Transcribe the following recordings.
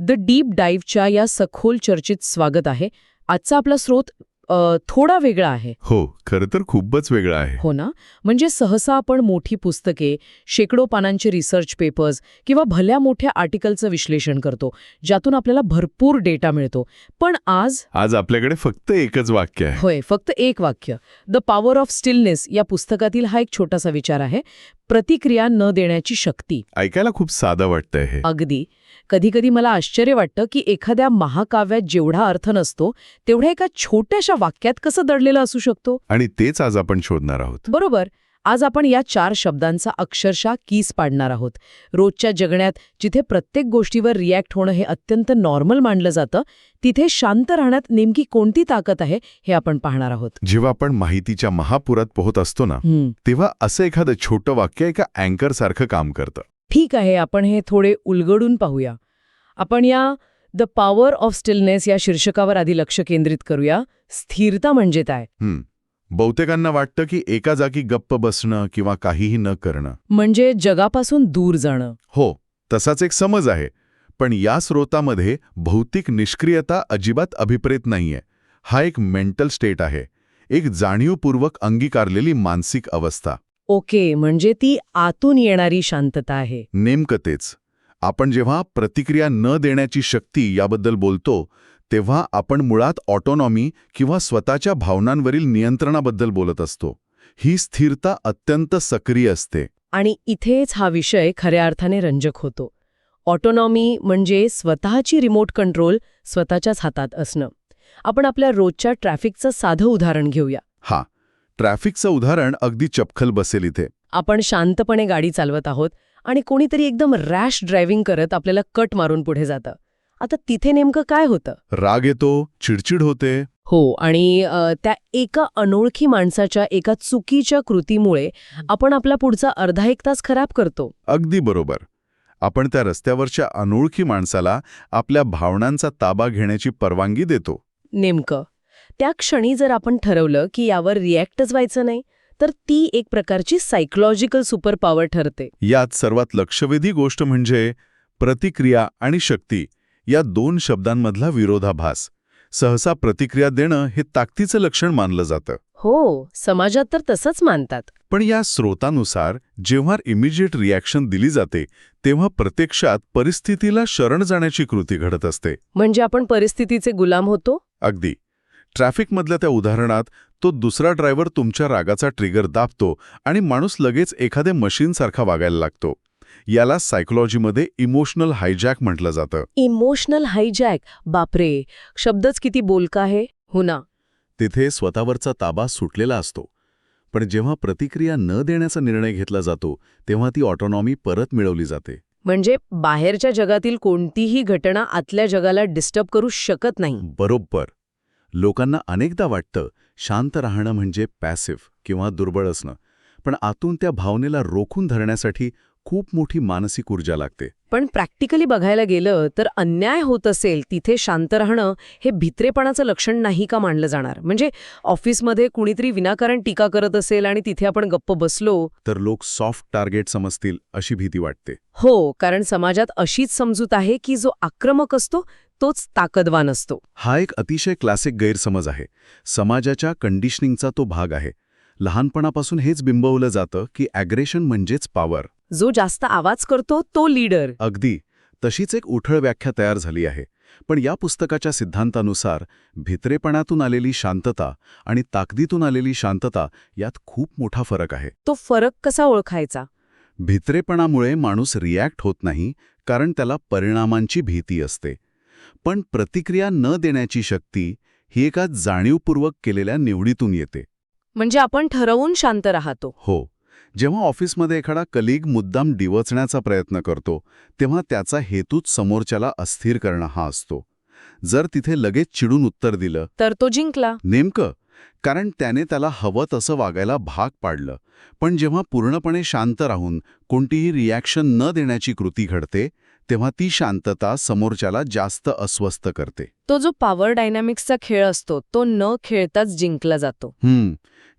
The deep डाईव्हच्या या सखोल चर्चेत स्वागत आहे. आजचा आपला स्रोत थोडा वेगळा आहे. हो, खरं तर खूपच वेगळं आहे. हो ना. म्हणजे सहसा आपण मोठी पुस्तके, शेकडो पानांचे रिसर्च पेपर्स किंवा भल्या मोठ्या आर्टिकलचं विश्लेषण करतो, ज्यातून आपल्याला भरपूर डेटा मिळतो. पण आज आपल्याकडे फक्त एकच वाक्य आहे. होय, फक्त एक वाक्य. द पॉवर ऑफ स्टिलनेस या पुस्तकातील हा एक छोटासा विचार आहे. प्रतिक्रिया न देण्याची शक्ती. ऐकायला खूप साधं वाटतंय हे. अगदी. कधीकधी मला आश्चर्य वाटतं की एखाद्या महाकाव्यात जेवढा अर्थ नसतो तेवढ्या एका छोट्याशा वाक्यात कसं दडलेलं असू शकतो. आणि तेच आज आपण शोधणार आहोत. बरोबर. आज आपण या 4 शब्दांचा अक्षरशः कीस पाडणार आहोत. रोजच्या जगण्यात जिथे प्रत्येक गोष्टीवर रिॲक्ट होणं हे अत्यंत नॉर्मल मानलं जातं, तिथे शांत राहण्यात नेमकी कोणती ताकद आहे हे आपण पाहणार आहोत. जेव्हा आपण माहितीच्या महापुरात पोहत असतो ना, तेव्हा असं एखादं छोटं वाक्य एका अँकर सारखं काम करतं. ठीक आहे, आपण हे थोडे उलगडून पाहूया. आपण या द पॉवर ऑफ स्टिलनेस या शीर्षकावर आधी लक्ष केंद्रित करूया. स्थिरता म्हणजे काय? बहुतेकांना वाटतं की एका जागी गप्प बसणं किंवा काहीही न करणं म्हणजे जगापासून दूर जाणं. हो, तसाच एक समज आहे. पण या स्रोतामध्ये भौतिक निष्क्रियता अजिबात अभिप्रेत नाहीये. हा एक मेंटल स्टेट आहे, एक जाणीवपूर्वक अंगीकारलेली मानसिक अवस्था. ओके, म्हणजे ती आतून येणारी शांतता आहे. नेमकं तेच. आपण जेव्हा प्रतिक्रिया न देण्याची शक्ती याबद्दल बोलतो, तेव्हा आपण मुळात ऑटोनॉमी किंवा स्वतःच्या भावनांवरील नियंत्रणाबद्दल बोलत असतो. ही स्थिरता अत्यंत सक्रिय असते. आणि इथेच हा विषय खऱ्या अर्थाने रंजक होतो. ऑटोनॉमी म्हणजे स्वतःची रिमोट कंट्रोल स्वतःच्याच हातात असणं. आपण आपल्या रोजच्या ट्रॅफिकचं साधं उदाहरण घेऊया. हा, ट्रॅफिकचं उदाहरण अगदी चपखल बसेल इथे. आपण शांतपणे गाडी चालवत आहोत आणि कोणीतरी एकदम रॅश ड्रायव्हिंग करत आपल्याला कट मारून पुढे जातं. आता तिथे नेमकं काय होतं? राग येतो, चिडचिड होते. हो, आणि त्या एका अनोळखी माणसाच्या एका चुकीच्या कृतीमुळे आपण आपला पुढचा अर्धा एक तास खराब करतो. अगदी बरोबर. आपण त्या रस्त्यावरच्या अनोळखी माणसाला आपल्या भावनांचा ताबा घेण्याची परवानगी देतो. नेमकं त्या क्षणी जर आपण ठरवलं की यावर रिॲक्टच व्हायचं नाही, तर ती एक प्रकारची सायकोलॉजिकल सुपर पॉवर ठरते. यात सर्वात लक्षवेधी गोष्ट म्हणजे प्रतिक्रिया आणि शक्ती या 2 शब्दांमधला विरोधाभास. सहसा प्रतिक्रिया देणं हे ताकदीचं लक्षण मानलं जातं. हो, समाजात तर तसंच मानतात. पण या स्रोतानुसार जेव्हा इमिजिएट रिॲक्शन दिली जाते, तेव्हा प्रत्यक्षात परिस्थितीला शरण जाण्याची कृती घडत असते. म्हणजे आपण परिस्थितीचे गुलाम होतो. अगदी. ट्रॅफिकमधल्या त्या उदाहरणात तो दुसरा ड्रायव्हर तुमच्या रागाचा ट्रिगर दाबतो आणि माणूस लगेच एखाद्या मशीनसारखा वागायला लागतो. याला सायकोलॉजीमध्ये इमोशनल हायजॅक म्हटलं जातं. इमोशनल हायजॅक, बापरे, शब्दच किती बोलका आहे. हो ना. तिथे स्वतःवरचा ताबा सुटलेला असतो. पण जेव्हा प्रतिक्रिया न देण्याचा निर्णय घेतला जातो, तेव्हा ती ऑटोनॉमी परत मिळवली जाते. म्हणजे बाहेरच्या जगातील कोणतीही घटना आतल्या जगाला डिस्टर्ब करू शकत नाही. बरोबर. लोकांना अनेकदा वाटतं शांत राहणं म्हणजे पॅसिव्ह किंवा दुर्बळ असणं. पण आतून त्या भावनेला रोखून धरण्यासाठी खूप मोठी मानसिक ऊर्जा लागते. पण प्रॅक्टिकली बघायला गेलं तर अन्याय होत असेल तिथे शांत राहणं हे भित्रेपणाचं लक्षण नाही का मानलं जाणार? म्हणजे ऑफिसमध्ये कुणीतरी विनाकारण टीका करत असेल आणि तिथे आपण गप्प बसलो तर लोक सॉफ्ट टार्गेट समजतील अशी भीती वाटते. हो, कारण समाजात अशीच समजूत आहे की जो आक्रमक असतो तोच ताकदवान असतो. हा एक अतिशय क्लासिक गैरसमज आहे. समाजाच्या कंडिशनिंगचा तो भाग आहे. लहानपणापासून हेच बिंबवलं जातं की ॲग्रेशन म्हणजेच पॉवर. जो जास्त आवाज करतो तो लीडर. अगदी. तशीच एक उठळ व्याख्या तयार झाली आहे. पण या पुस्तकाच्या सिद्धांतानुसार भित्रेपणातून आलेली शांतता आणि ताकदीतून आलेली शांतता यात खूप मोठा फरक आहे. तो फरक कसा ओळखायचा? भित्रेपणामुळे माणूस रिॲक्ट होत नाही कारण त्याला परिणामांची भीती असते. पण प्रतिक्रिया न देण्याची शक्ती ही एका जाणीवपूर्वक केलेल्या निवडीतून येते. म्हणजे आपण ठरवून शांत राहतो. हो. जेव्हा ऑफिसमध्ये एखादा कलीग मुद्दाम डिवचण्याचा प्रयत्न करतो, तेव्हा त्याचा हेतूच समोरच्याला अस्थिर करणं हा असतो. जर तिथे लगेच चिडून उत्तर दिलं तर तो जिंकला. नेमकं, कारण त्याने त्याला हवं तसं वागायला भाग पाडलं. पण जेव्हा पूर्णपणे शांत राहून कोणतीही रिॲक्शन न देण्याची कृती घडते, तेव्हा ती शांतता समोरच्याला जास्त अस्वस्थ करते. तो जो पॉवर डायनामिक्सचा खेळ असतो तो न खेळताच जिंकला जातो.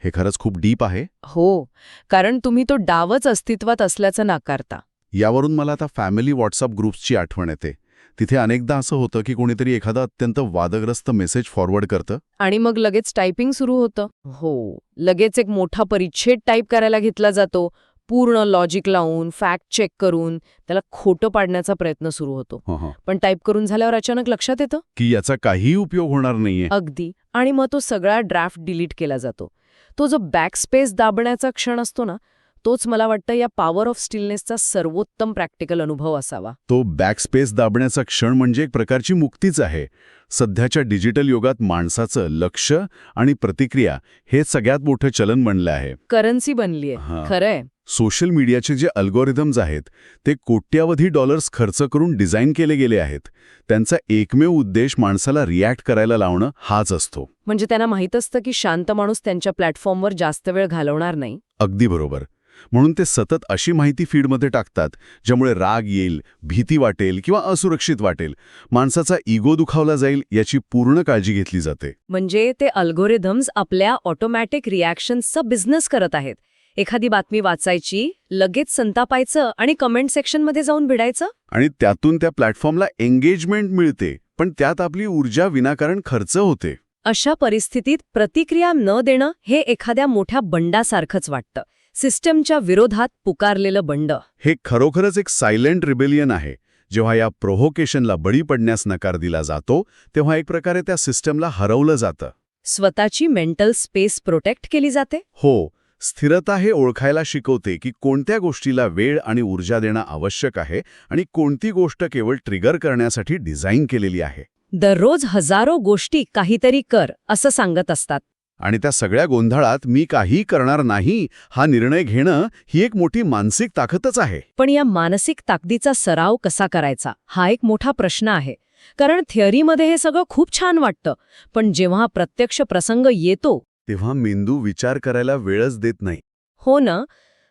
हे खरंच खूप डीप आहे. हो, कारण तुम्ही तो डावच अस्तित्वात असल्याचं नाकारता. यावरून मला आता फॅमिली व्हॉट्सअप ग्रुप्सची आठवण येते. तिथे अनेकदा असं होतं की कोणीतरी एखादा अत्यंत वादग्रस्त मेसेज फॉरवर्ड करतं. आणि मग लगेच टायपिंग सुरू होतं. हो, लगेच एक मोठा परिच्छेद टाईप करायला घेतला जातो. पूर्ण लॉजिक लावून, फॅक्ट चेक करून त्याला खोटं पाडण्याचा प्रयत्न सुरू होतो. पण टाईप करून झाल्यावर अचानक लक्षात येतं की याचा काहीही उपयोग होणार नाहीये. अगदी. आणि मग तो सगळा ड्राफ्ट डिलीट केला जातो. तो जो बॅकस्पेस दाबण्याचा क्षण असतो ना, तोच मला वाटतं या पॉवर ऑफ स्टिलनेसचा सर्वोत्तम प्रॅक्टिकल अनुभव असावा. तो बॅकस्पेस दाबण्याचा क्षण म्हणजे एक प्रकारची मुक्तीच आहे. सध्याच्या डिजिटल युगात माणसाचं लक्ष आणि प्रतिक्रिया हे सगळ्यात मोठं चलन बनलं आहे. करन्सी बनलीये. हां. खरंय. सोशल मीडियाचे जे अल्गोरिदम्स आहेत ते कोट्यावधी डॉलर्स खर्च करून डिझाईन केले गेले आहेत. त्यांचा एकमेव उद्देश माणसाला रिॲक्ट करायला लावणं हाच असतो. म्हणजे त्यांना माहीत असतं की शांत माणूस त्यांच्या प्लॅटफॉर्मवर जास्त वेळ घालवणार नाही. अगदी बरोबर. म्हणून ते सतत अशी माहिती फीडमध्ये टाकतात ज्यामुळे राग येईल, भीती वाटेल किंवा असुरक्षित वाटेल. माणसाचा इगो दुखावला जाईल याची पूर्ण काळजी घेतली जाते. म्हणजे ते अल्गोरिदम्स आपल्या ऑटोमॅटिक रिॲक्शन्सचा बिझनेस करत आहेत. एखादी बातमी वाचायची, लगेच संतापायचं आणि कमेंट सेक्शनमध्ये जाऊन भिडायचं. आणि त्यातून त्या प्लॅटफॉर्मला एंगेजमेंट मिळते, पण त्यात आपली ऊर्जा विनाकारण खर्च होते. अशा परिस्थितीत प्रतिक्रिया न देणं हे एखाद्या मोठ्या बंडासारखंच वाटतं. सिस्टमच्या विरोधात पुकारलेलं बंड. हे खरोखरच एक सायलेंट रिबेलियन आहे. जेव्हा या प्रोव्होकेशनला बळी पडण्यास नकार दिला जातो तेव्हा एक प्रकारे त्या सिस्टमला हरवलं जातं. स्वतःची मेंटल स्पेस प्रोटेक्ट केली जाते. हो, स्थिरता हे ओळखायला शिकवते की कोणत्या गोष्टीला वेळ आणि ऊर्जा देणं आवश्यक आहे आणि कोणती गोष्ट केवळ ट्रिगर करण्यासाठी डिझाईन केलेली आहे. दररोज हजारो गोष्टी काहीतरी कर असं सांगत असतात. आणि त्या सगळ्या गोंधळात मी काही करणार नाही हा निर्णय घेणं ही एक मोठी मानसिक ताकदच आहे. पण या मानसिक ताकदीचा सराव कसा करायचा हा एक मोठा प्रश्न आहे. कारण थिअरीमध्ये हे सगळं खूप छान वाटतं, पण जेव्हा प्रत्यक्ष प्रसंग येतो तेव्हा मेंदू विचार करायला वेळच देत नाही. हो ना.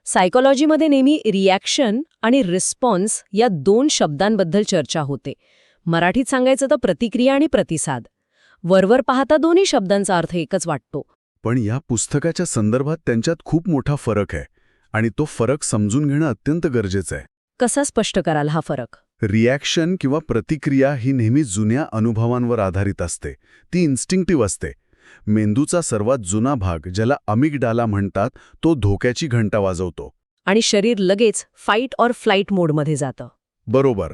सायकोलॉजीमध्ये नेहमी रिॲक्शन आणि रिस्पॉन्स या 2 शब्दांबद्दल चर्चा होते. मराठीत सांगायचं तर प्रतिक्रिया आणि प्रतिसाद. वरवर पाहता दोन्ही शब्दांचा अर्थ एकच वाटतो. पण या पुस्तकाच्या संदर्भात त्यांच्यात खूप मोठा फरक आहे आणि तो फरक समजून घेणं अत्यंत गरजेचं आहे. कसा स्पष्ट कराल हा फरक? रिॲक्शन किंवा प्रतिक्रिया ही नेहमी जुन्या अनुभवांवर आधारित असते. ती इन्स्टिंक्टिव्ह असते. मेंदूचा सर्वात जुना भाग ज्याला अमिगडाला म्हणतात तो धोक्याची घंटा वाजवतो. आणि शरीर लगेच फाईट ऑर फ्लाईट मोडमध्ये जातं. बरोबर.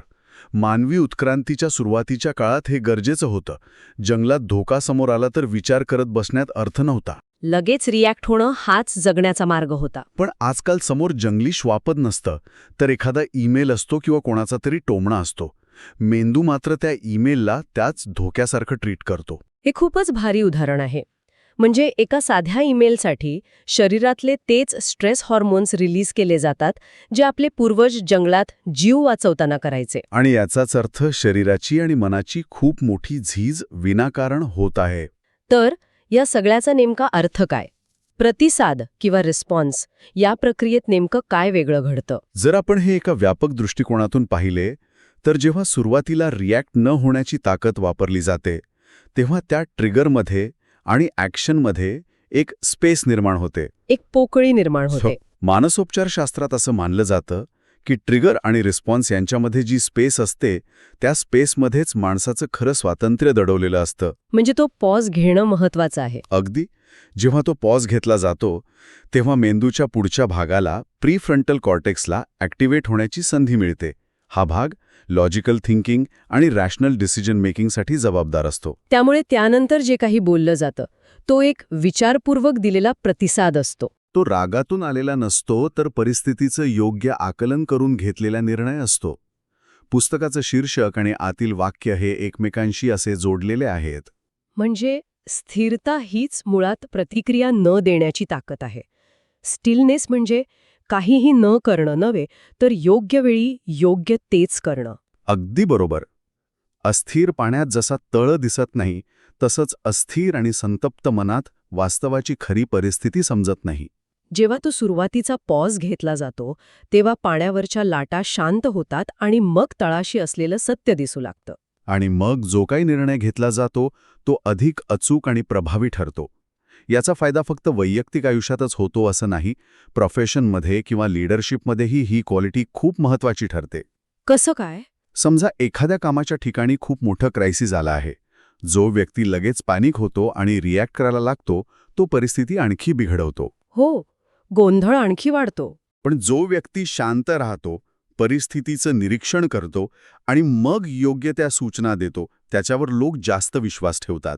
मानवी उत्क्रांतीच्या सुरुवातीच्या काळात हे गरजेचं होतं. जंगलात धोका समोर आला तर विचार करत बसण्यात अर्थ नव्हता. लगेच रिॲक्ट होणं हाच जगण्याचा मार्ग होता. पण आजकाल समोर जंगली श्वापद नसतं, तर एखादा ईमेल असतो किंवा कोणाचा तरी टोमणा असतो. मेंदू मात्र त्या ईमेलला त्याच धोक्यासारखं ट्रीट करतो. हे खूपच भारी उदाहरण आहे. म्हणजे एका साध्या ईमेलसाठी शरीरातले तेच स्ट्रेस हॉर्मोन्स रिलीज केले जातात जे आपले पूर्वज जंगलात जीव वाचवताना करायचे. आणि याचाच अर्थ शरीराची आणि मनाची खूप मोठी झीज विनाकारण होत आहे. तर या सगळ्याचा नेमका अर्थ काय? प्रतिसाद किंवा रिस्पॉन्स या प्रक्रियेत नेमकं काय वेगळं घडतं? जर आपण हे एका व्यापक दृष्टिकोनातून पाहिले तर जेव्हा सुरुवातीला रिॲक्ट न होण्याची ताकद वापरली जाते तेव्हा त्या ट्रिगरमध्ये आणि ॲक्शनमध्ये एक स्पेस निर्माण होते. एक पोकळी निर्माण होते. मानसोपचारशास्त्रात असं मानलं जातं की ट्रिगर आणि रिस्पॉन्स यांच्यामध्ये जी स्पेस असते त्या स्पेसमध्येच माणसाचं खरं स्वातंत्र्य दडवलेलं असतं. म्हणजे तो पॉज घेणं महत्वाचं आहे. अगदी. जेव्हा तो पॉज घेतला जातो तेव्हा मेंदूच्या पुढच्या भागाला प्रीफ्रंटल कॉर्टेक्सला ॲक्टिव्हेट होण्याची संधी मिळते. हा भाग लॉजिकल थिंकिंग आणि रॅशनल डिसिजन मेकिंगसाठी जबाबदार असतो. त्यामुळे त्यानंतर जे काही बोललं जातं तो एक विचारपूर्वक दिलेला प्रतिसाद असतो. तो रागातून आलेला नसतो तर परिस्थितीचं योग्य आकलन करून घेतलेला निर्णय असतो. पुस्तकाचं शीर्षक आणि आतील वाक्य हे एकमेकांशी असे जोडलेले आहेत. म्हणजे स्थिरता हीच मुळात प्रतिक्रिया न देण्याची ताकद आहे. स्टिलनेस म्हणजे काहीही न करणं नव्हे तर योग्य वेळी योग्य तेच करणं. अगदी बरोबर. अस्थिर पाण्यात जसा तळ दिसत नाही तसंच अस्थिर आणि संतप्त मनात वास्तवाची खरी परिस्थिती समजत नाही. जेव्हा तो सुरुवातीचा पॉज घेतला जातो तेव्हा पाण्यावरच्या लाटा शांत होतात आणि मग तळाशी असलेलं सत्य दिसू लागतं. आणि मग जो काही निर्णय घेतला जातो तो अधिक अचूक आणि प्रभावी ठरतो. याचा फायदा फक्त वैयक्तिक आयुष्यातच होतो असं नाही, प्रोफेशनमध्ये किंवा लीडरशिपमध्येही ही क्वालिटी खूप महत्वाची ठरते. कसं काय? समजा एखाद्या कामाच्या ठिकाणी खूप मोठं क्रायसिस आला आहे. जो व्यक्ती लगेच पॅनिक होतो आणि रिॲक्ट करायला लागतो तो परिस्थिती आणखी बिघडवतो. हो, गोंधळ आणखी वाढतो. पण जो व्यक्ती शांत राहतो, परिस्थितीचं निरीक्षण करतो आणि मग योग्य त्या सूचना देतो, त्याच्यावर लोक जास्त विश्वास ठेवतात.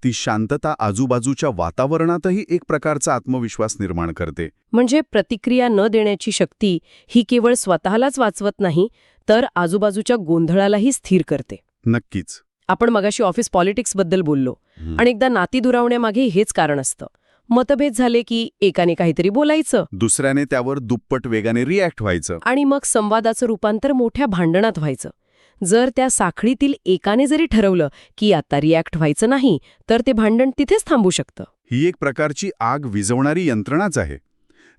ती शांतता आजूबाजूच्या वातावरणातही एक प्रकारचा आत्मविश्वास निर्माण करते. म्हणजे प्रतिक्रिया न देण्याची शक्ती ही केवळ स्वतःलाच वाचवत नाही, तर आजूबाजूच्या गोंधळालाही स्थिर करते. नक्कीच. आपण मगाशी ऑफिस पॉलिटिक्सबद्दल बोललो. अनेकदा नाती दुरावण्यामागे हेच कारण असतं. मतभेद झाले की एकाने काहीतरी बोलायचं, दुसऱ्याने त्यावर दुप्पट वेगाने रिॲक्ट व्हायचं. आणि मग संवादाचं रूपांतर मोठ्या भांडणात व्हायचं. जर त्या साखळीतील एकाने जरी ठरवलं की आता रिॲक्ट व्हायचं नाही, तर ते भांडण तिथेच थांबू शकतं. ही एक प्रकारची आग विझवणारी यंत्रणाच आहे.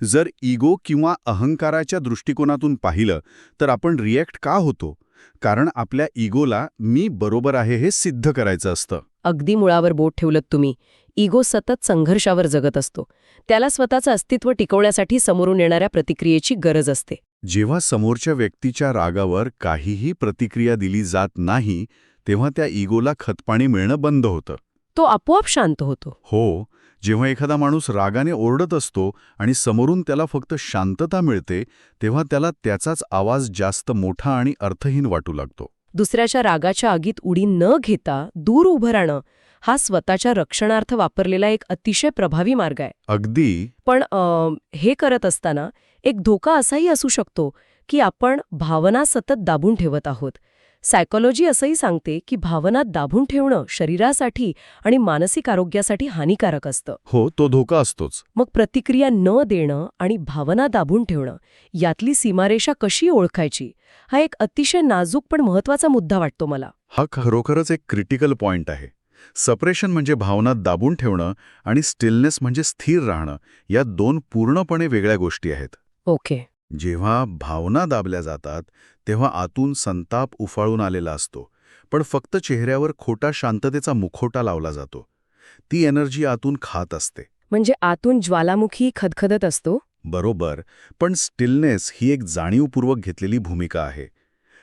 जर इगो किंवा अहंकाराच्या दृष्टिकोनातून पाहिलं तर आपण रिॲक्ट का होतो? कारण आपल्या इगोला मी बरोबर आहे हे सिद्ध करायचं असतं. अगदी मुळावर बोट ठेवलत तुम्ही. इगो सतत संघर्षावर जगत असतो. त्याला स्वतःचं अस्तित्व टिकवण्यासाठी समोरून येणाऱ्या प्रतिक्रियेची गरज असते. जेव्हा समोरच्या व्यक्तीच्या रागावर काहीही प्रतिक्रिया दिली जात नाही, तेव्हा त्या इगोला खतपाणी मिळणं बंद होतं. तो आपोआप शांत होतो. हो, जेव्हा एखादा माणूस रागाने ओरडत असतो आणि समोरून त्याला फक्त शांतता मिळते, तेव्हा त्याला त्याचाच आवाज जास्त मोठा आणि अर्थहीन वाटू लागतो. दुसऱ्याच्या रागाच्या आगीत उडी न घेता दूर उभं राहणं हा स्वतःच्या रक्षणार्थ वापरलेला एक अतिशय प्रभावी मार्ग आहे. अगदी. पण हे करत असताना एक धोका असाही असू शकतो की आपण भावना सतत दाबून ठेवत आहोत. सायकोलॉजी असंही सांगते की भावना दाबून ठेवणं शरीरासाठी आणि मानसिक आरोग्यासाठी हानिकारक असतं. हो, तो धोका असतोच. मग प्रतिक्रिया न देणं आणि भावना दाबून ठेवणं यातली सीमारेषा कशी ओळखायची, हा एक अतिशय नाजूक पण महत्वाचा मुद्दा वाटतो मला. हा खरोखरच एक क्रिटिकल पॉइंट आहे. सप्रेशन म्हणजे भावना दाबून ठेवणं आणि स्टिलनेस म्हणजे स्थिर राहणं, या दोन पूर्णपणे वेगळ्या गोष्टी आहेत. ओके. जेव्हा भावना दाबल्या जातात तेव्हा आतून संताप उफाळून आलेला असतो, पण फक्त चेहऱ्यावर खोटा शांततेचा मुखवटा लावला जातो. ती एनर्जी आतून खात असते. म्हणजे आतून ज्वालामुखी खदखदत असतो. बरोबर, पण स्टिलनेस ही एक जाणीवपूर्वक घेतलेली भूमिका आहे.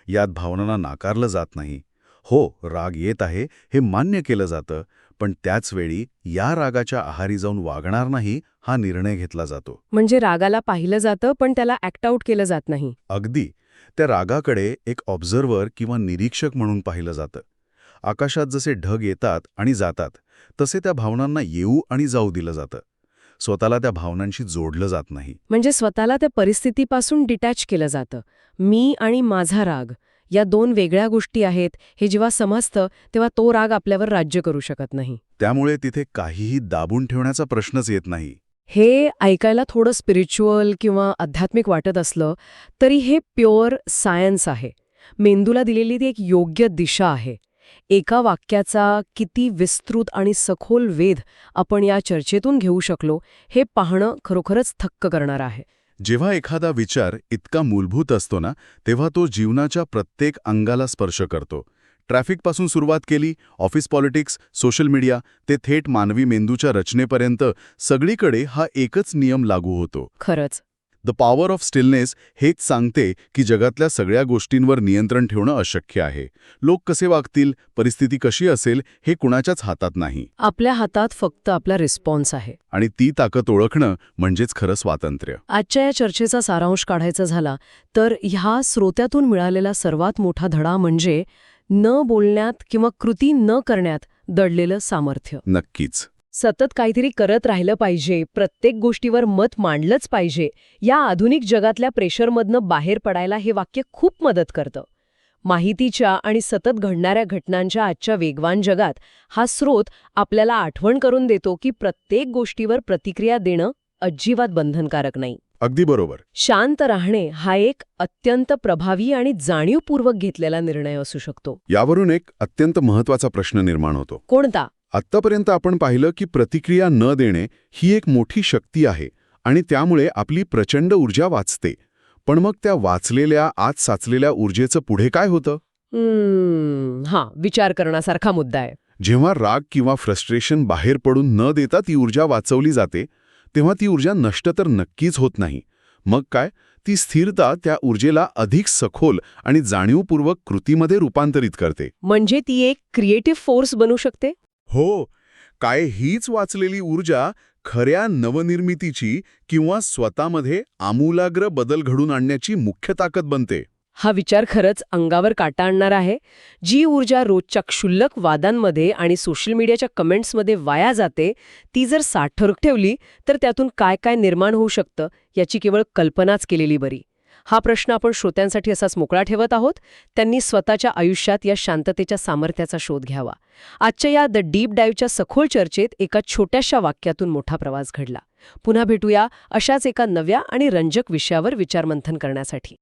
यात भावनांना नाकारलं जात नाही. हो, राग येत आहे हे मान्य केलं जातं, पण त्याच वेळी या रागाच्या आहारी जाऊन वागणार नाही हा निर्णय घेतला जातो. म्हणजे रागाला पाहिलं जातं पण त्याला ॲक्ट आऊट केलं जात नाही. अगदी. त्या रागाकडे एक ऑब्झर्व्हर किंवा निरीक्षक म्हणून पाहिलं जातं. आकाशात जसे ढग येतात आणि जातात तसे त्या भावनांना येऊ आणि जाऊ दिलं जातं. स्वतःला त्या भावनांशी जोडलं जात नाही. म्हणजे स्वतःला त्या परिस्थितीपासून डिटॅच केलं जातं. मी आणि माझा राग या दोन वेगळ्या गोष्टी आहेत हे जेव्हा समजतं तेव्हा तो राग आपल्यावर राज्य करू शकत नाही. त्यामुळे तिथे काहीही दाबून ठेवण्याचा प्रश्नच येत नाही. हे ऐकायला थोडं स्पिरिच्युअल किंवा आध्यात्मिक वाटत असलं तरी हे प्युअर सायन्स आहे. मेंदूला दिलेली ती एक योग्य दिशा आहे. एका वाक्याचा किती विस्तृत आणि सखोल वेध आपण या चर्चेतून घेऊ शकलो हे पाहणं खरोखरच थक्क करणार आहे. जेव्हा एखादा विचार इतका मूलभूत असतो ना, तेव्हा तो जीवनाच्या प्रत्येक अंगाला स्पर्श करतो. ट्रॅफिकपासून सुरुवात केली, ऑफिस पॉलिटिक्स, सोशल मीडिया, ते थेट मानवी मेंदूच्या रचनेपर्यंत सगळीकडे हा एकच नियम लागू होतो. खरंच. द पॉवर ऑफ स्टिलनेस हेच सांगते की जगातल्या सगळ्या गोष्टींवर नियंत्रण ठेवणं अशक्य आहे. लोक कसे वागतील, परिस्थिती कशी असेल हे कुणाच्याच हातात नाही. आपल्या हातात फक्त आपला रिस्पॉन्स आहे. आणि ती ताकद ओळखणं म्हणजेच खरं स्वातंत्र्य. आजच्या या चर्चेचा सारांश काढायचा झाला तर ह्या श्रोत्यातून मिळालेला सर्वात मोठा धडा म्हणजे न बोलण्यात किंवा कृती न करण्यात दडलेलं सामर्थ्य. नक्कीच. सतत काहीतरी करत राहिलं पाहिजे, प्रत्येक गोष्टीवर मत मांडलंच पाहिजे, या आधुनिक जगातल्या प्रेशरमधनं बाहेर पडायला हे वाक्य खूप मदत करतं. माहितीच्या आणि सतत घडणाऱ्या घटनांच्या आजच्या वेगवान जगात हा स्रोत आपल्याला आठवण करून देतो की प्रत्येक गोष्टीवर प्रतिक्रिया देणं अजिबात बंधनकारक नाही. अगदी बरोबर. शांत राहणे हा एक अत्यंत प्रभावी आणि जाणीवपूर्वक घेतलेला निर्णय असू शकतो. यावरून एक अत्यंत महत्त्वाचा प्रश्न निर्माण होतो. कोणता? आत्तापर्यंत आपण पाहिलं की प्रतिक्रिया न देणे ही एक मोठी शक्ती आहे आणि त्यामुळे आपली प्रचंड ऊर्जा वाचते. पण मग त्या वाचलेल्या, आत साचलेल्या ऊर्जेचं पुढे काय होतं? विचार करण्यासारखा मुद्दा आहे. जेव्हा राग किंवा फ्रस्ट्रेशन बाहेर पडून न देता ती ऊर्जा वाचवली जाते, तेव्हा ती ऊर्जा नष्ट तर नक्कीच होत नाही. मग काय? ती स्थिरता त्या ऊर्जेला अधिक सखोल आणि जाणीवपूर्वक कृतीमध्ये रूपांतरित करते. म्हणजे ती एक क्रिएटिव्ह फोर्स बनू शकते? हो, काय हीच वाचलेली ऊर्जा खऱ्या नवनिर्मितीची किंवा स्वतःमध्ये आमूलाग्र बदल घडून आणण्याची मुख्य ताकद बनते. हा विचार खरंच अंगावर काटा आणणार आहे. जी ऊर्जा रोजच्या क्षुल्लक वादांमध्ये आणि सोशल मीडियाच्या कमेंट्समध्ये वाया जाते, ती जर साठवून ठेवली तर त्यातून काय काय निर्माण होऊ शकतं याची केवळ कल्पनाच केलेली बरी. हा प्रश्न आपण श्रोत्यांसाठी असाच मोकळा ठेवत आहोत. त्यांनी स्वतःच्या आयुष्यात या शांततेच्या सामर्थ्याचा शोध घ्यावा. आजच्या या द डीप डाईव्हच्या सखोल चर्चेत एका छोट्याशा वाक्यातून मोठा प्रवास घडला. पुन्हा भेटूया अशाच एका नव्या आणि रंजक विषयावर विचारमंथन करण्यासाठी.